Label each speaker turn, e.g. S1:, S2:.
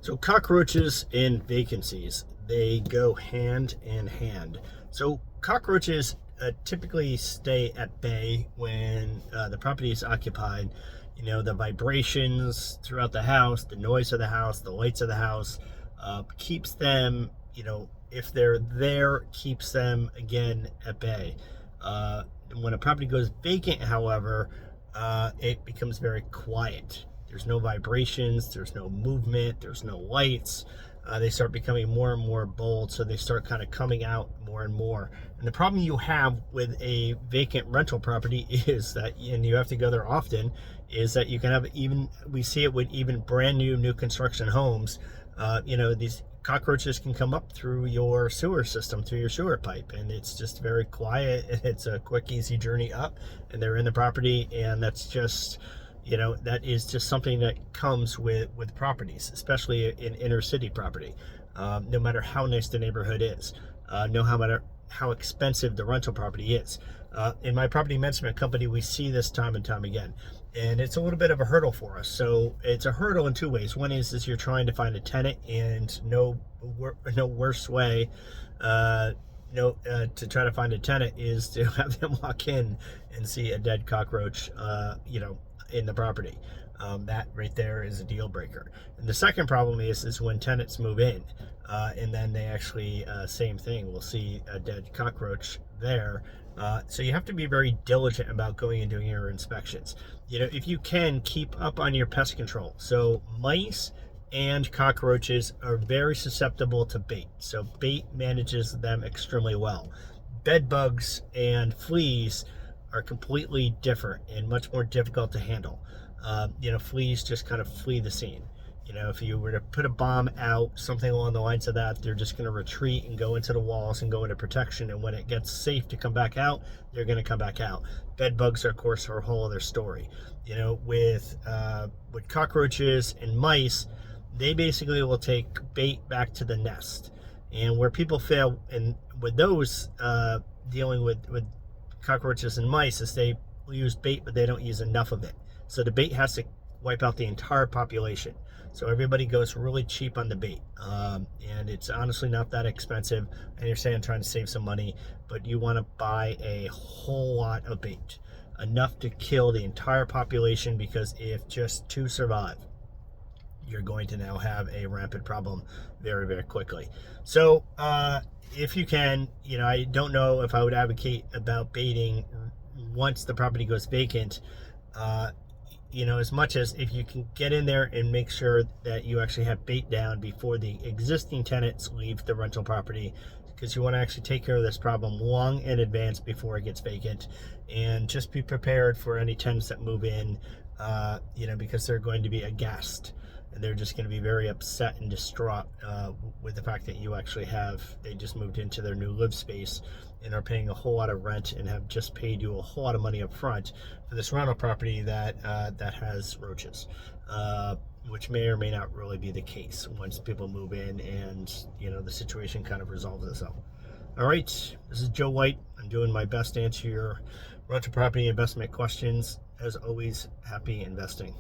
S1: So cockroaches and vacancies, they go hand in hand. So cockroaches typically stay at bay when the property is occupied. You know, the vibrations throughout the house, the noise of the house, the lights of the house keeps them, if they're there, keeps them again at bay. When a property goes vacant, however, it becomes very quiet. There's no vibrations, there's no movement, there's no lights. They start becoming more and more bold, so they start kind of coming out more and more. And the problem you have with a vacant rental property is that, and you have to go there often, is that you can have we see it with even brand new construction homes. These cockroaches can come up through your sewer system, through your sewer pipe, and it's just very quiet, and it's a quick, easy journey up, and they're in the property, and that's just, that is just something that comes with properties, especially in inner city property. No matter how nice the neighborhood is, no matter how expensive the rental property is. In my property management company, we see this time and time again, and it's a little bit of a hurdle for us. So it's a hurdle in two ways. One is you're trying to find a tenant, and no worse way to try to find a tenant is to have them walk in and see a dead cockroach in the property. That right there is a deal breaker. And the second problem is when tenants move in, and then they actually, same thing, we'll see a dead cockroach there. So you have to be very diligent about going and doing your inspections. If you can, keep up on your pest control. So mice and cockroaches are very susceptible to bait. So bait manages them extremely well. Bed bugs and fleas are completely different and much more difficult to handle. Fleas just kind of flee the scene. If you were to put a bomb out, something along the lines of that, they're just going to retreat and go into the walls and go into protection. And when it gets safe to come back out, they're going to come back out. Bed bugs are, of course, a whole other story. With cockroaches and mice, they basically will take bait back to the nest. And where people fail and with those dealing with cockroaches and mice is they use bait, but they don't use enough of it. So the bait has to wipe out the entire population. So everybody goes really cheap on the bait. And it's honestly not that expensive. I understand trying to save some money, but you want to buy a whole lot of bait, enough to kill the entire population, because if just two survive, you're going to now have a rampant problem very, very quickly. So if you can, I don't know if I would advocate about baiting once the property goes vacant, as much as if you can get in there and make sure that you actually have bait down before the existing tenants leave the rental property, because you want to actually take care of this problem long in advance before it gets vacant, and just be prepared for any tenants that move in, because they're going to be aghast. And they're just going to be very upset and distraught with the fact that they just moved into their new live space and are paying a whole lot of rent and have just paid you a whole lot of money up front for this rental property that has roaches, which may or may not really be the case once people move in and, the situation kind of resolves itself. All right, this is Joe White. I'm doing my best to answer your rental property investment questions. As always, happy investing.